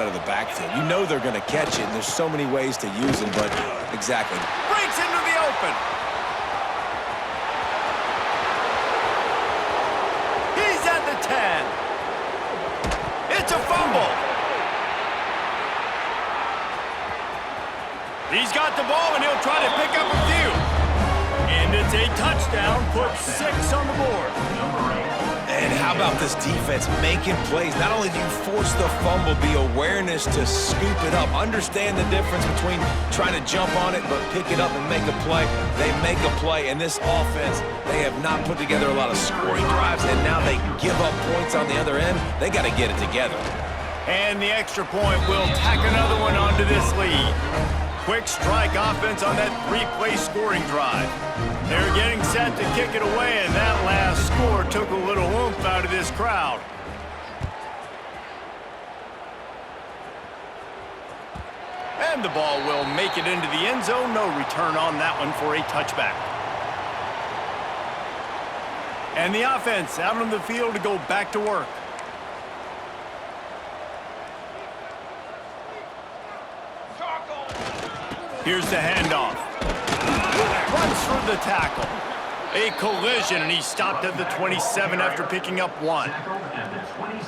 out of the backfield. You know they're going to catch it, and there's so many ways to use them, but exactly. Breaks into the open. He's at the 10. It's a fumble. He's got the ball, and he'll try to pick up a few. And it's a touchdown, puts 6 on the board. And how about this defense making plays? Not only do you force the fumble, the awareness to scoop it up. Understand the difference between trying to jump on it but pick it up and make a play. They make a play. And this offense, they have not put together a lot of scoring drives, and now they give up points on the other end. They got to get it together. And the extra point will tack another one onto this lead. Quick strike offense on that 3-play scoring drive. They're getting set to kick it away, and that last score took a little oomph out of this crowd. And the ball will make it into the end zone. No return on that one for a touchback. And the offense out on the field to go back to work. Here's the handoff. Runs through the tackle. A collision, and he stopped at the 27 after picking up 1.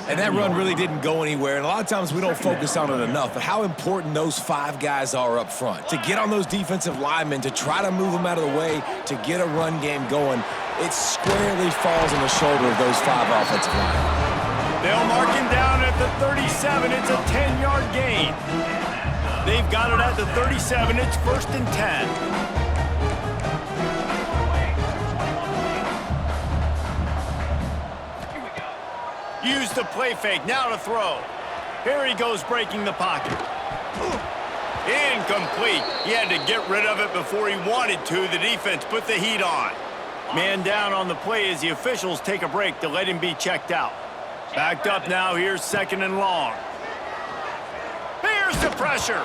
And that run really didn't go anywhere, and a lot of times we don't focus on it enough, but how important those 5 guys are up front. To get on those defensive linemen, to try to move them out of the way, to get a run game going, it squarely falls on the shoulder of those 5 offensive linemen. They'll mark him down at the 37. It's a 10-yard gain. They've got it at the 37. It's 1st and 10. Use the play fake. Now to throw. Here he goes breaking the pocket. Incomplete. He had to get rid of it before he wanted to. The defense put the heat on. Man down on the play as the officials take a break to let him be checked out. Backed up now. Here's 2nd and long. Here's the pressure.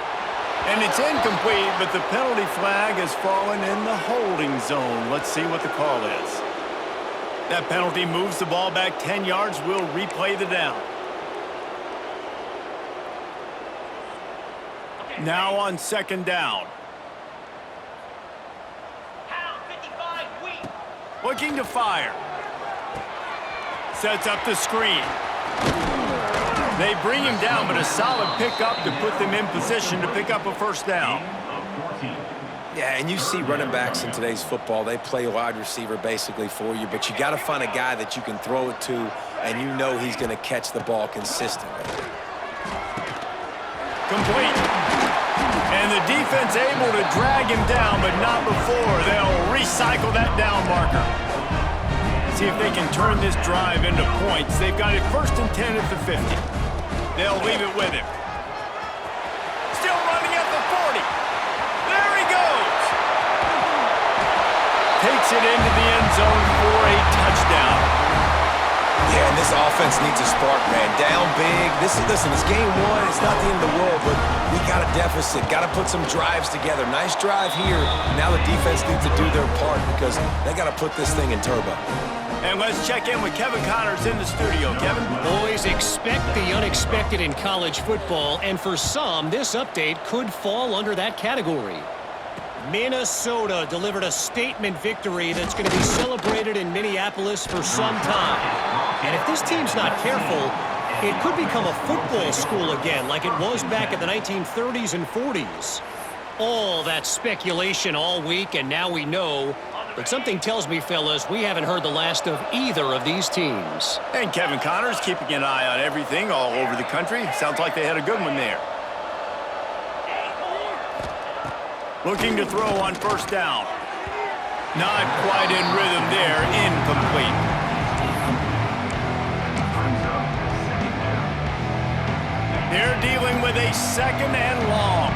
And it's incomplete, but the penalty flag has fallen in the holding zone. Let's see what the call is. That penalty moves the ball back 10 yards. We'll replay the down. Now on 2nd down. Looking to fire. Sets up the screen. They bring him down, but a solid pickup to put them in position to pick up a 1st down. Yeah, and you see running backs in today's football, they play wide receiver basically for you, but you got to find a guy that you can throw it to, and you know he's going to catch the ball consistently. Complete. And the defense able to drag him down, but not before. They'll recycle that down marker. See if they can turn this drive into points. They've got it 1st and 10 at the 50. They'll leave it with him. Still running at the 40. There he goes. Takes it into the end zone for a touchdown. Yeah, and this offense needs a spark, man. Down big. Listen, it's game 1. It's not the end of the world, but we got a deficit. Got to put some drives together. Nice drive here. Now the defense needs to do their part because they got to put this thing in turbo. And let's check in with Kevin Connors in the studio. Kevin? Boys, expect the unexpected in college football, and for some, this update could fall under that category. Minnesota delivered a statement victory that's going to be celebrated in Minneapolis for some time. And if this team's not careful, it could become a football school again like it was back in the 1930s and 40s. All that speculation all week, and now we know. But something tells me, fellas, we haven't heard the last of either of these teams. And Kevin Connors keeping an eye on everything all over the country. Sounds like they had a good one there. Looking to throw on 1st down. Not quite in rhythm there. Incomplete. They're dealing with a 2nd and long.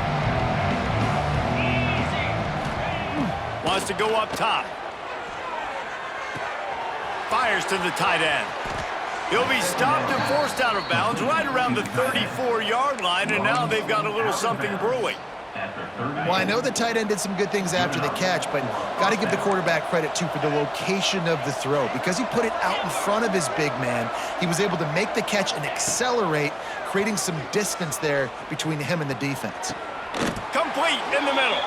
Wants to go up top. Fires to the tight end. He'll be stopped and forced out of bounds right around the 34-yard line, and now they've got a little something brewing. Well, I know the tight end did some good things after the catch, but got to give the quarterback credit, too, for the location of the throw. Because he put it out in front of his big man, he was able to make the catch and accelerate, creating some distance there between him and the defense. Complete in the middle.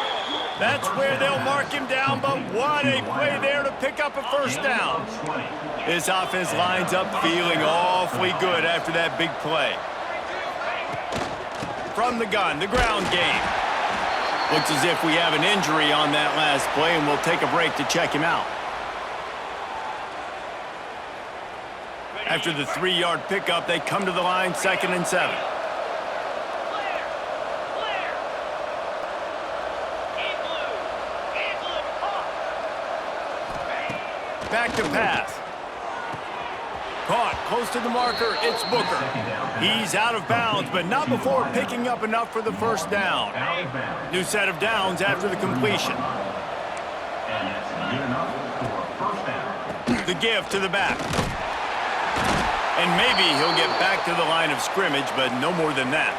That's where they'll mark him down, but what a play there to pick up a first down. This offense lines up feeling awfully good after that big play. From the gun, the ground game. Looks as if we have an injury on that last play, and we'll take a break to check him out. After the 3-yard pickup, they come to the line, 2nd and 7. Back to pass. Caught close to the marker. It's Booker. He's out of bounds, but not before picking up enough for the first down. New set of downs after the completion. The give to the back. And maybe he'll get back to the line of scrimmage, but no more than that.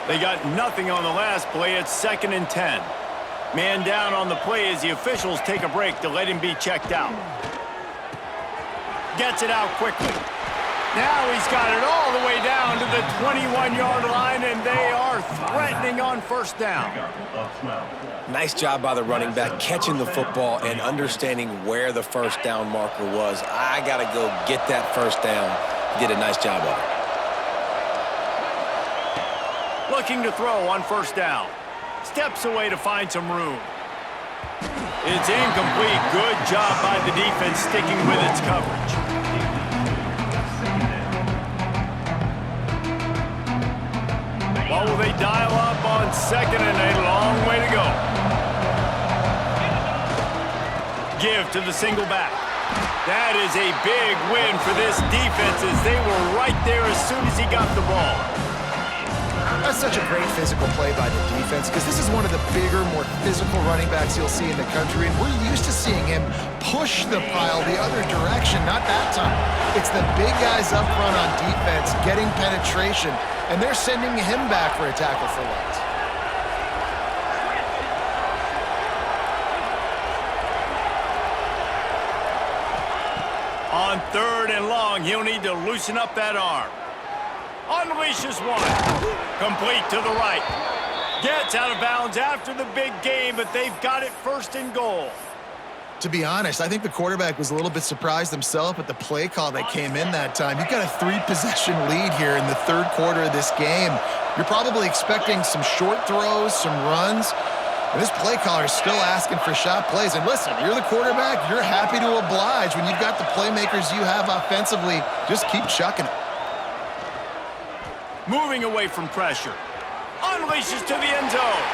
They got nothing on the last play. It's 2nd and 10. Man down on the play as the officials take a break to let him be checked out. Gets it out quickly. Now he's got it all the way down to the 21-yard line, and they are threatening on first down. Nice job by the running back, catching the football and understanding where the first down marker was. I got to go get that first down. He did a nice job of it. Looking to throw on first down. Steps away to find some room. It's incomplete. Good job by the defense sticking with its coverage. What will they dial up on 2nd and a long way to go? Give to the single back. That is a big win for this defense as they were right there as soon as he got the ball. That's such a great physical play by the defense because this is one of the bigger, more physical running backs you'll see in the country, and we're used to seeing him push the pile the other direction, not that time. It's the big guys up front on defense getting penetration, and they're sending him back for a tackle for loss. On 3rd and long, he'll need to loosen up that arm. Unleashes one. Complete to the right. Gets out of bounds after the big game, but they've got it 1st and goal. To be honest, I think the quarterback was a little bit surprised himself at the play call that came in that time. You've got a 3-possession lead here in the 3rd quarter of this game. You're probably expecting some short throws, some runs. And this play caller is still asking for shot plays. And listen, you're the quarterback. You're happy to oblige. When you've got the playmakers you have offensively, just keep chucking it. Moving away from pressure. Unleashes to the end zone.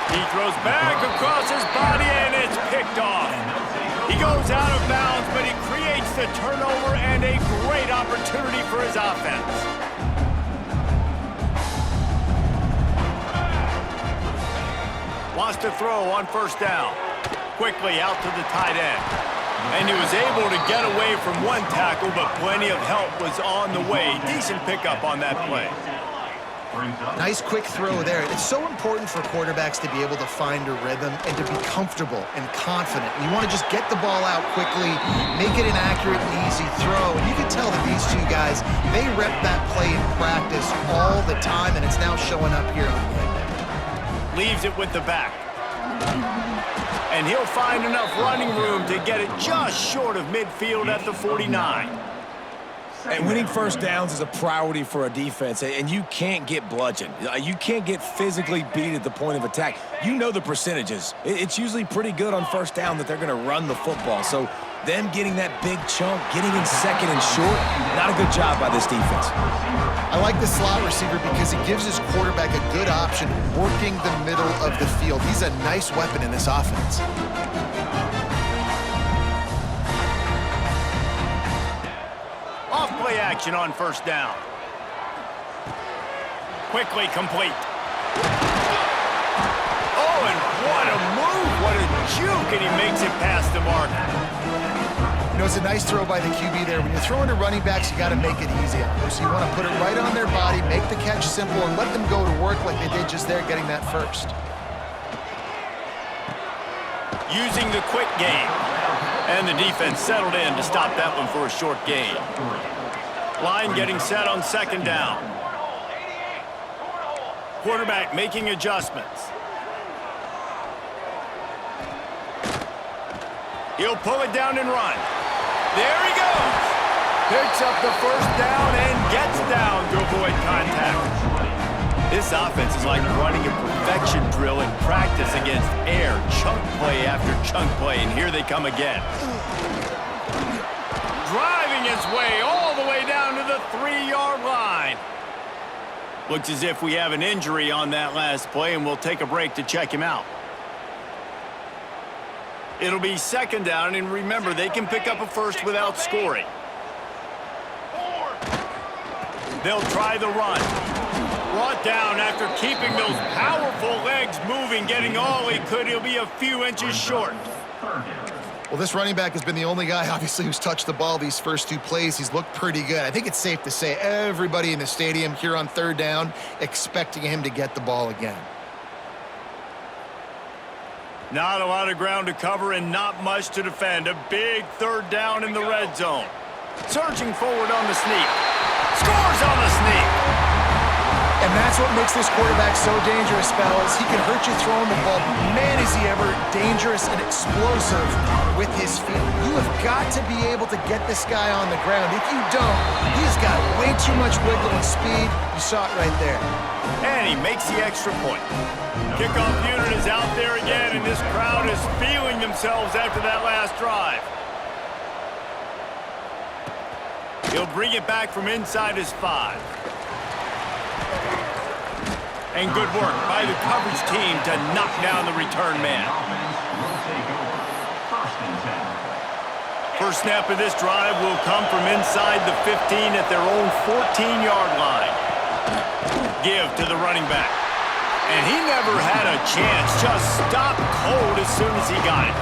He throws back across his body, and it's picked off. He goes out of bounds, but he creates the turnover and a great opportunity for his offense. Wants to throw on first down. Quickly out to the tight end. And he was able to get away from one tackle, but plenty of help was on the way. Decent pickup on that play. Nice quick throw there. It's so important for quarterbacks to be able to find a rhythm and to be comfortable and confident. You want to just get the ball out quickly, make it an accurate and easy throw. And you can tell that these two guys, they rep that play in practice all the time, and it's now showing up here on game day. Leaves it with the back. And he'll find enough running room to get it just short of midfield at the 49. And winning first downs is a priority for a defense, and you can't get bludgeoned. You can't get physically beat at the point of attack. You know the percentages. It's usually pretty good on first down that they're going to run the football. So them getting that big chunk, getting in 2nd and short, not a good job by this defense. I like the slot receiver because it gives his quarterback a good option working the middle of the field. He's a nice weapon in this offense. Off-play action on first down. Quickly complete. Oh, and what a move, what a juke, and he makes it past the mark. You know, it's a nice throw by the QB there. When you're throwing to running backs, you got to make it easy on them. So you want to put it right on their body, make the catch simple, and let them go to work like they did just there getting that first. using the quick game. And the defense settled in to stop that one for a short gain. Line getting set on second down. Quarterback making adjustments. He'll pull it down and run. There he goes. Picks up the first down and gets down to avoid contact. This offense is like running a perfection drill in practice against air. Chunk play after chunk play, and here they come again. Driving his way all the way down to the 3-yard line. Looks as if we have an injury on that last play, and we'll take a break to check him out. It'll be second down, and remember, they can pick up a first without scoring. They'll try the run. Brought down after keeping those powerful legs moving, getting all he could. He'll be a few inches short. Well, this running back has been the only guy, obviously, who's touched the ball these first two plays. He's looked pretty good. I think it's safe to say everybody in the stadium here on third down expecting him to get the ball again. Not a lot of ground to cover and not much to defend. A big third down in the red zone. Surging forward on the sneak. Scores on the sneak. And that's what makes this quarterback so dangerous, fellas. He can hurt you throwing the ball, but man, is he ever dangerous and explosive with his feet. You have got to be able to get this guy on the ground. If you don't, he's got way too much wiggle and speed. You saw it right there. And he makes the extra point. Kickoff unit is out there again, and this crowd is feeling themselves after that last drive. He'll bring it back from inside his 5. And good work by the coverage team to knock down the return man. First snap of this drive will come from inside the 15 at their own 14-yard line. Give to the running back. And he never had a chance. Just stopped cold as soon as he got it.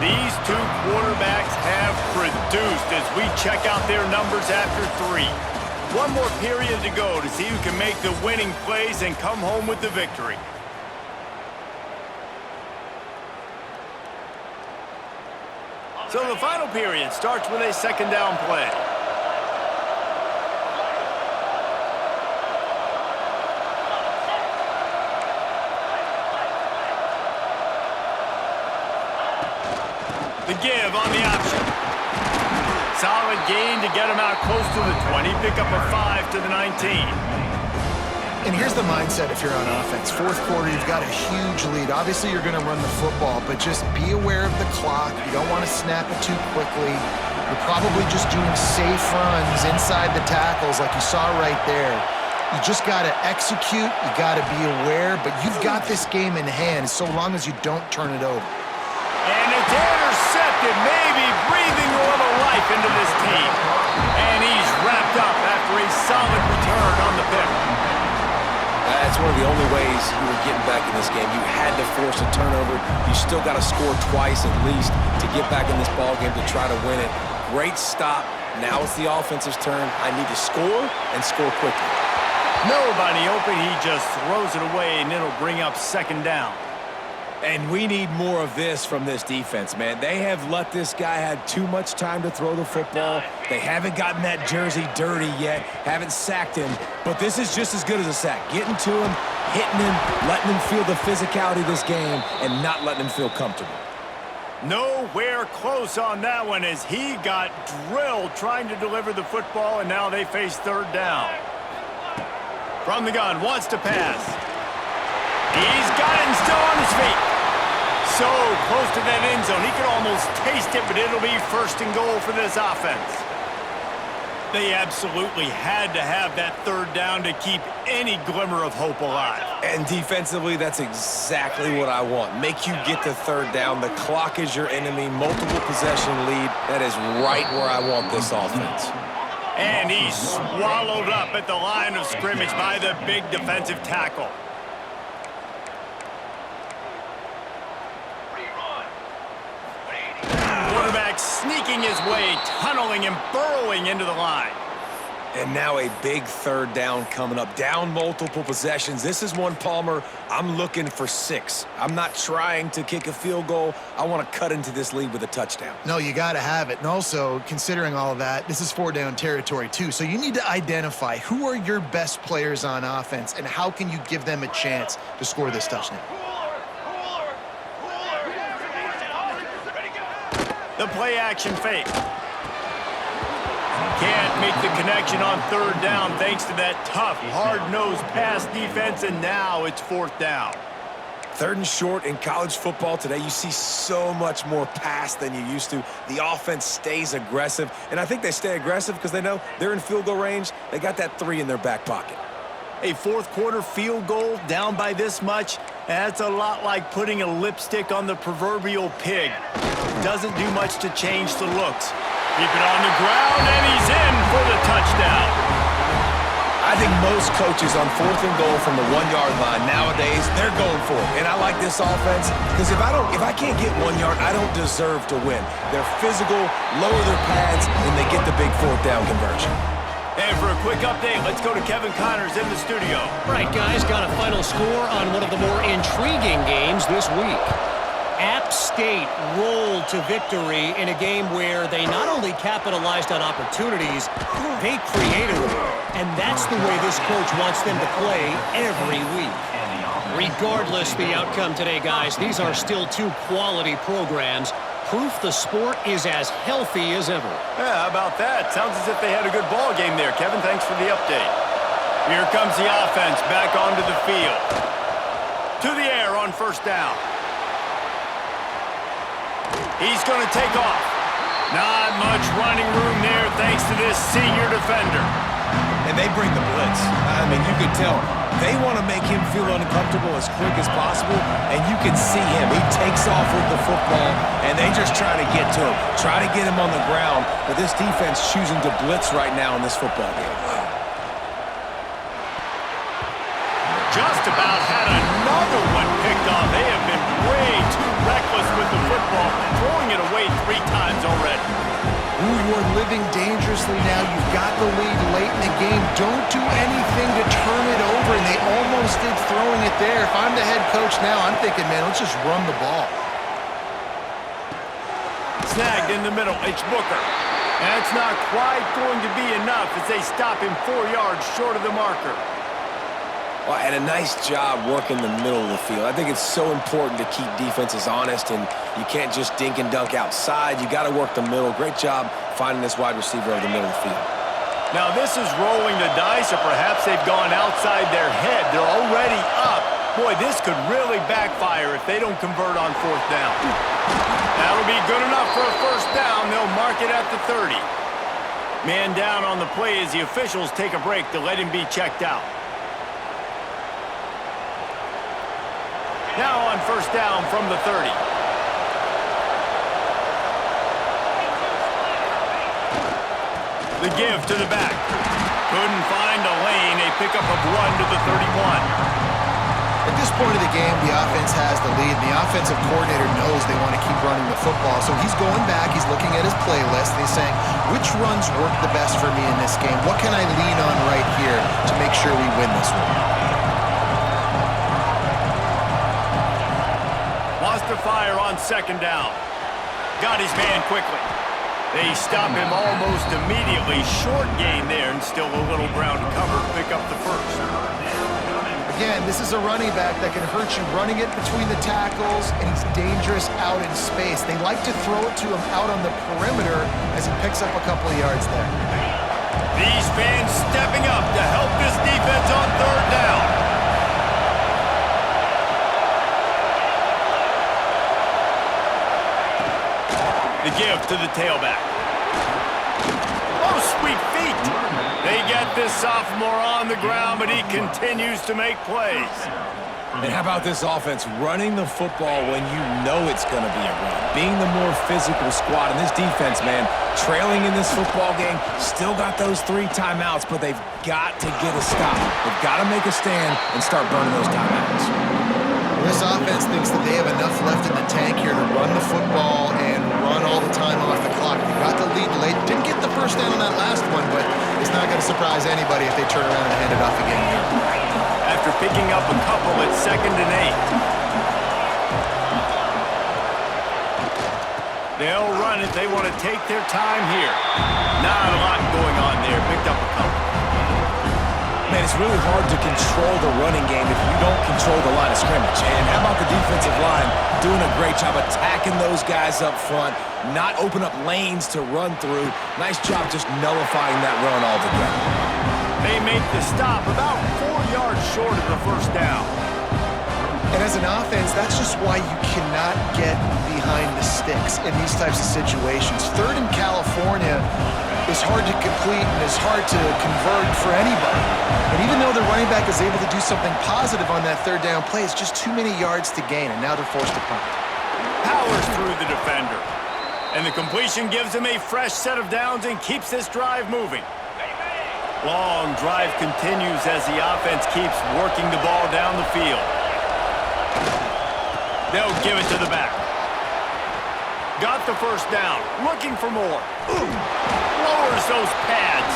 These two quarterbacks have produced as we check out their numbers after 3. One more period to go to see who can make the winning plays and come home with the victory. So the final period starts with a second down play. The give on the option. Solid gain to get him out close to the 20. Pick up a 5 to the 19. And here's the mindset if you're on offense. Fourth quarter, you've got a huge lead. Obviously, you're going to run the football, but just be aware of the clock. You don't want to snap it too quickly. You're probably just doing safe runs inside the tackles like you saw right there. You just got to execute. You got to be aware, but you've got this game in hand so long as you don't turn it over. And it's intercepted, maybe breathing a little life into this team. And he's wrapped up after a solid return on the pick. That's one of the only ways you were getting back in this game. You had to force a turnover. You still got to score twice at least to get back in this ball game to try to win it. Great stop. Now it's the offense's turn. I need to score and score quickly. Nobody open. He just throws it away, and it'll bring up second down. And we need more of this from this defense, man. They have let this guy have too much time to throw the football. They haven't gotten that jersey dirty yet, haven't sacked him. But this is just as good as a sack. Getting to him, hitting him, letting him feel the physicality of this game, and not letting him feel comfortable. Nowhere close on that one as he got drilled trying to deliver the football, and now they face third down. From the gun, wants to pass. He's got it and still on his feet. So close to that end zone. He could almost taste it, but it'll be first and goal for this offense. They absolutely had to have that third down to keep any glimmer of hope alive. And defensively, that's exactly what I want. Make you get the third down. The clock is your enemy. Multiple possession lead. That is right where I want this offense. And he's swallowed up at the line of scrimmage by the big defensive tackle. Quarterback sneaking his way, tunneling and burrowing into the line. And now a big third down coming up. Down multiple possessions. This is one, Palmer, I'm looking for 6. I'm not trying to kick a field goal. I want to cut into this lead with a touchdown. No, you got to have it. And also, considering all of that, this is 4-down territory too. So you need to identify who are your best players on offense and how can you give them a chance to score this touchdown. The play action fake. Can't make the connection on third down thanks to that tough, hard-nosed pass defense, and now it's 4th down. 3rd and short in college football today. You see so much more pass than you used to. The offense stays aggressive, and I think they stay aggressive because they know they're in field goal range. They got that 3 in their back pocket. A 4th quarter field goal down by this much, that's a lot like putting a lipstick on the proverbial pig. Doesn't do much to change the looks. Keep it on the ground, and he's in for the touchdown. I think most coaches on 4th and goal from the 1-yard line nowadays, they're going for it. And I like this offense because if I can't get 1 yard, I don't deserve to win. They're physical, lower their pads, and they get the big 4th down conversion. And for a quick update, let's go to Kevin Connors in the studio. Right, guys, got a final score on one of the more intriguing games this week. App State rolled to victory in a game where they not only capitalized on opportunities, they created them. And that's the way this coach wants them to play every week. Regardless the outcome today, guys, these are still 2 quality programs. Proof the sport is as healthy as ever. Yeah, how about that? Sounds as if they had a good ball game there. Kevin, thanks for the update. Here comes the offense back onto the field. To the air on 1st down. He's going to take off. Not much running room there thanks to this senior defender. And they bring the blitz. I mean, you can tell they want to make him feel uncomfortable as quick as possible, and you can see him. He takes off with the football, and they just try to get to him, try to get him on the ground, but this defense choosing to blitz right now in this football game. Just about had another one picked off. They have been way too reckless with the football, throwing it away 3 times already. Ooh, you're living dangerously now. You've got the lead late in the game. Don't do anything to turn it over, and they almost did throwing it there. If I'm the head coach now, I'm thinking, man, let's just run the ball. Snagged in the middle, it's Booker. That's not quite going to be enough as they stop him 4 yards short of the marker. Well, and a nice job working the middle of the field. I think it's so important to keep defenses honest, and you can't just dink and dunk outside. You got to work the middle. Great job finding this wide receiver over the middle of the field. Now, this is rolling the dice, or perhaps they've gone outside their head. They're already up. Boy, this could really backfire if they don't convert on 4th down. That'll be good enough for a 1st down. They'll mark it at the 30. Man down on the play as the officials take a break to let him be checked out. Now on 1st down from the 30. The give to the back. Couldn't find a lane. A pickup of 1 to the 31. At this point of the game, the offense has the lead. The offensive coordinator knows they want to keep running the football. So he's going back. He's looking at his playlist. And he's saying, which runs work the best for me in this game? What can I lean on right here to make sure we win this one? To fire on 2nd down. Got his man quickly. They stop him almost immediately. Short gain there and still a little ground to cover to pick up the 1st. Again, this is a running back that can hurt you running it between the tackles, and he's dangerous out in space. They like to throw it to him out on the perimeter as he picks up a couple of yards there. These fans stepping up to help this defense on 3rd down. The give to the tailback. Oh, sweet feet. They get this sophomore on the ground, but he continues to make plays. And how about this offense running the football when you know it's going to be a run? Being the more physical squad. And this defense, man, trailing in this football game, still got those 3 timeouts, but they've got to get a stop. They've got to make a stand and start burning those timeouts. This offense thinks that they have enough left in the tank here to run the football and run all the time off the clock. They got the lead late. Didn't get the first down on that last one, but it's not going to surprise anybody if they turn around and hand it off again here. After picking up a couple at 2nd and 8. They'll run it. They want to take their time here. Not a lot going on there. Picked up a couple. Man, it's really hard to control the running game if you don't control the line of scrimmage. And how about the defensive line doing a great job attacking those guys up front, not open up lanes to run through. Nice job just nullifying that run altogether. They make the stop about 4 yards short of the first down. And as an offense, that's just why you cannot get behind the sticks in these types of situations. 3rd in California is hard to complete and is hard to convert for anybody. And even though the running back is able to do something positive on that 3rd down play, it's just too many yards to gain, and now they're forced to punt. Powers through the defender. And the completion gives him a fresh set of downs and keeps this drive moving. Long drive continues as the offense keeps working the ball down the field. They'll give it to the back. Got the first down. Looking for more. Lowers those pads.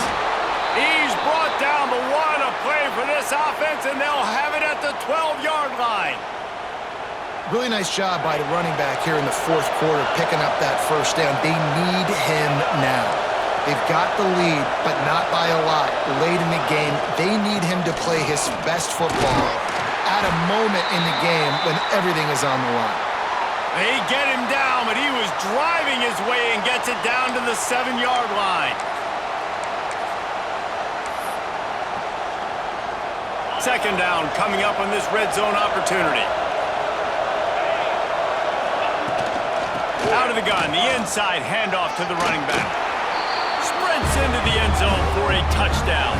He's brought down the one. A play for this offense, and they'll have it at the 12-yard line. Really nice job by the running back here in the 4th quarter, picking up that first down. They need him now. They've got the lead, but not by a lot. Late in the game, they need him to play his best football at a moment in the game when everything is on the line. They get him down, but he was driving his way and gets it down to the 7-yard line. 2nd down coming up on this red zone opportunity. Out of the gun, the inside handoff to the running back. Sprints into the end zone for a touchdown.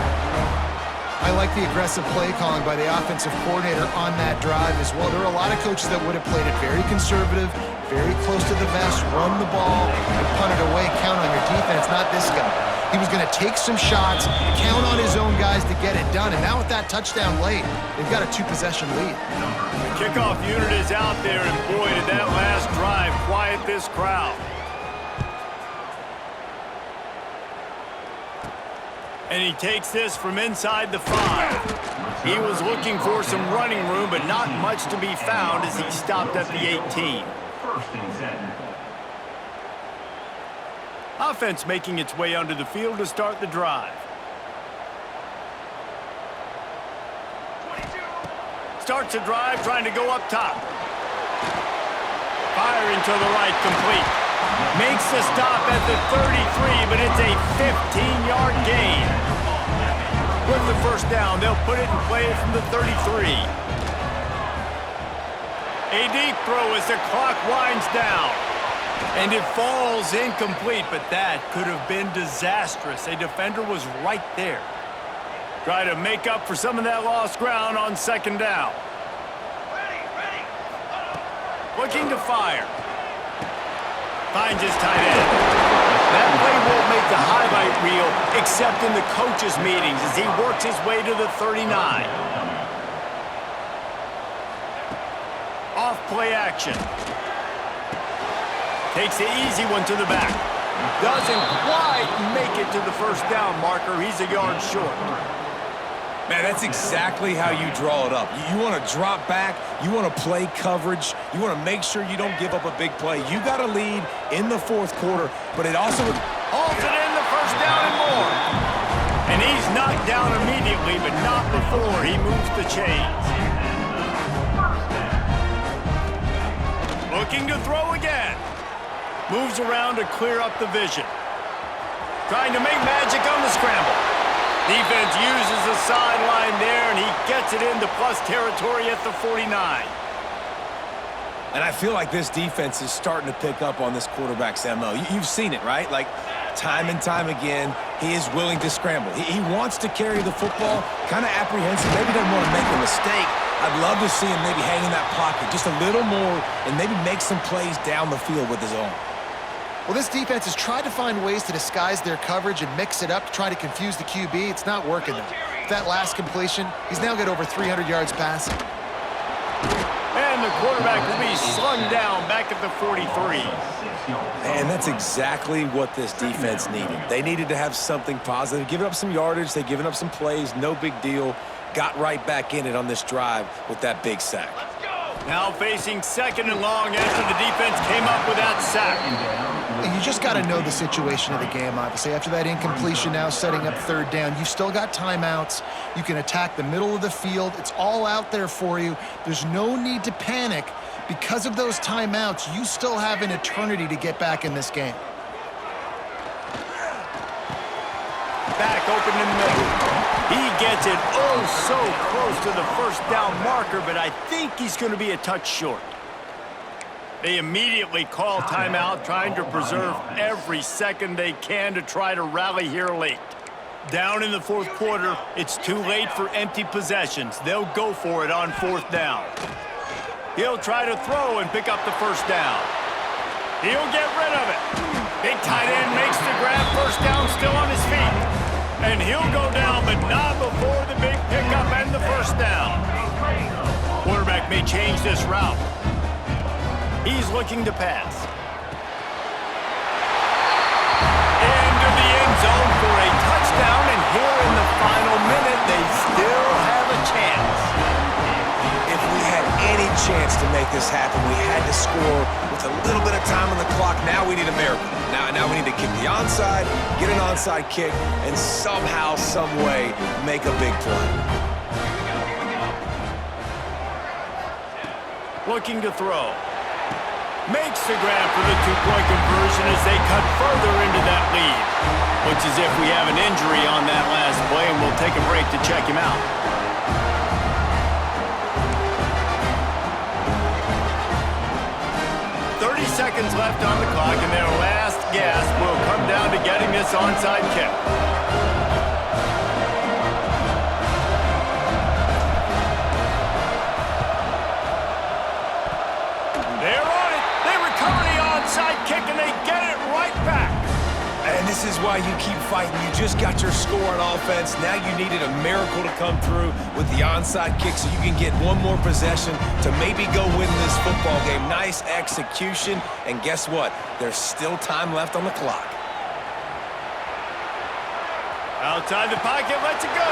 I like the aggressive play calling by the offensive coordinator on that drive as well. There are a lot of coaches that would have played it very conservative, very close to the vest, run the ball, and punt it away, count on your defense, not this guy. He was going to take some shots, count on his own guys to get it done, and now with that touchdown late, they've got a 2-possession lead. The kickoff unit is out there, and boy, did that last drive quiet this crowd. And he takes this from inside the 5. He was looking for some running room, but not much to be found as he stopped at the 18. Offense making its way onto the field to start the drive. Starts a drive trying to go up top. Firing to the right, complete. Makes the stop at the 33, but it's a 15-yard gain. With the first down, they'll put it in play from the 33. A deep throw as the clock winds down. And it falls incomplete, but that could have been disastrous. A defender was right there. Try to make up for some of that lost ground on 2nd down. Looking to fire. Finds his tight end. That play won't make the highlight reel except in the coaches' meetings as he works his way to the 39. Off play action. Takes the easy one to the back. Doesn't quite make it to the first down marker. He's a yard short. Man, that's exactly how you draw it up. You want to drop back. You want to play coverage. You want to make sure you don't give up a big play. You got a lead in the 4th quarter, but it also hauls it in the first down and more. And he's knocked down immediately, but not before he moves the chains. Looking to throw again. Moves around to clear up the vision. Trying to make magic on the scramble. Defense uses the sideline there, and he gets it into plus territory at the 49. And I feel like this defense is starting to pick up on this quarterback's MO. You've seen it, right? Like, time and time again, he is willing to scramble. He wants to carry the football, kind of apprehensive, maybe doesn't want to make a mistake. I'd love to see him maybe hang in that pocket just a little more and maybe make some plays down the field with his own. Well, this defense has tried to find ways to disguise their coverage and mix it up to try to confuse the QB. It's not working, though. That last completion, he's now got over 300 yards passing. And and the quarterback will be slung down back at the 43. And that's exactly what this defense needed. They needed to have something positive. Giving up some yardage, they've given up some plays, no big deal. Got right back in it on this drive with that big sack. Now facing 2nd and long after the defense came up with that sack. You just got to know the situation of the game, obviously. After that incompletion, now setting up 3rd down, you've still got timeouts. You can attack the middle of the field. It's all out there for you. There's no need to panic. Because of those timeouts, you still have an eternity to get back in this game. Back open in the middle. He gets it so close to the 1st down marker, but I think he's going to be a touch short. They immediately call timeout, trying to preserve every second they can to try to rally here late. Down in the 4th quarter, it's too late for empty possessions. They'll go for it on 4th down. He'll try to throw and pick up the 1st down. He'll get rid of it. Big tight end makes the grab, 1st down, still on his feet. And he'll go down, but not before the big pickup and the 1st down. Quarterback may change this route. He's looking to pass. Into the end zone for a touchdown, and here in the final minute, they still have a chance. If we had any chance to make this happen, we had to score with a little bit of time on the clock. Now we need a miracle. Now we need to kick the onside, get an onside kick, and somehow, some way, make a big play. Looking to throw. Makes the grab for the 2-point conversion as they cut further into that lead. Looks as if we have an injury on that last play, and we'll take a break to check him out. 30 seconds left on the clock, and their last gasp will come down to getting this onside kick. They're on it. They recover the onside kick, and they get it right back. And this is why you keep fighting. You just got your score on offense. Now you needed a miracle to come through with the onside kick so you can get one more possession to maybe go win this football game. Nice execution. And guess what? There's still time left on the clock. Outside the pocket, lets it go.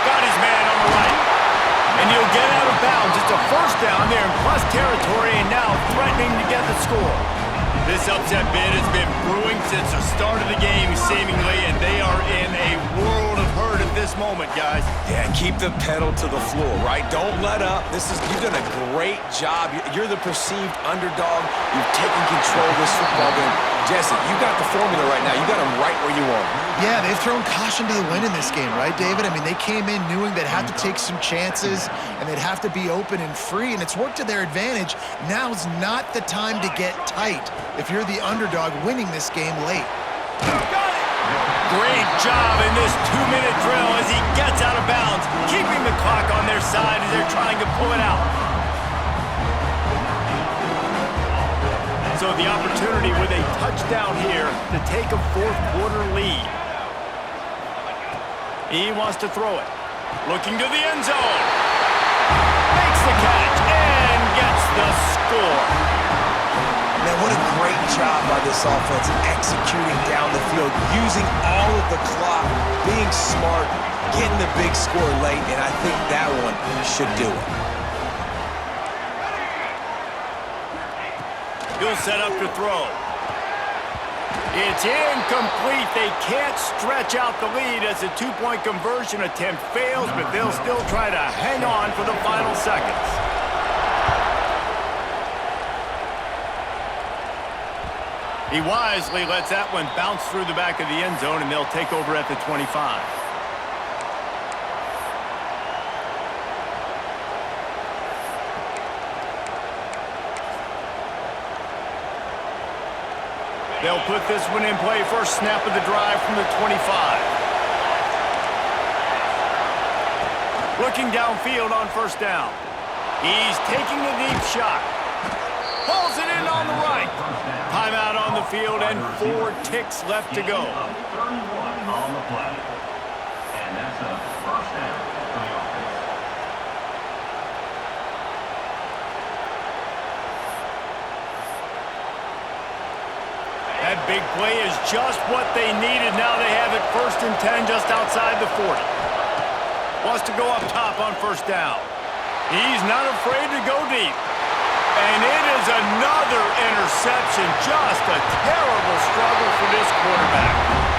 Got his man on the right. And he'll get out of bounds. It's a 1st down there in plus territory, and now threatening to get the score. This upset bid has been brewing since the start of the game, seemingly, and they are in a world of hurt at this moment, guys. Yeah, keep the pedal to the floor, right? Don't let up. You've done a great job. You're the perceived underdog. You've taken control of this football game. Jesse, you got the formula right now. You got them right where you want them. Yeah, they've thrown caution to the wind in this game, right, David? I mean, they came in knowing they'd have to take some chances and they'd have to be open and free, and it's worked to their advantage. Now's not the time to get tight if you're the underdog winning this game late. Great job in this 2-minute drill as he gets out of bounds, keeping the clock on their side as they're trying to pull it out. So the opportunity with a touchdown here to take a 4th quarter lead. He wants to throw it. Looking to the end zone. Makes the catch and gets the score. Man, what a great job by this offense executing down the field, using all of the clock, being smart, getting the big score late, and I think that one should do it. He'll set up to throw. It's incomplete. They can't stretch out the lead as the 2-point conversion attempt fails, but they'll still try to hang on for the final seconds. He wisely lets that one bounce through the back of the end zone, and they'll take over at the 25. They'll put this one in play. First snap of the drive from the 25. Looking downfield on 1st down. He's taking the deep shot. Pulls it in on the right. Timeout on the field and 4 ticks left to go. 31 on the play. And that's a 1st down for the offense. big play is just what they needed. Now they have it 1st and 10 just outside the 40. Wants to go up top on 1st down. He's not afraid to go deep. And it is another interception. Just a terrible struggle for this quarterback.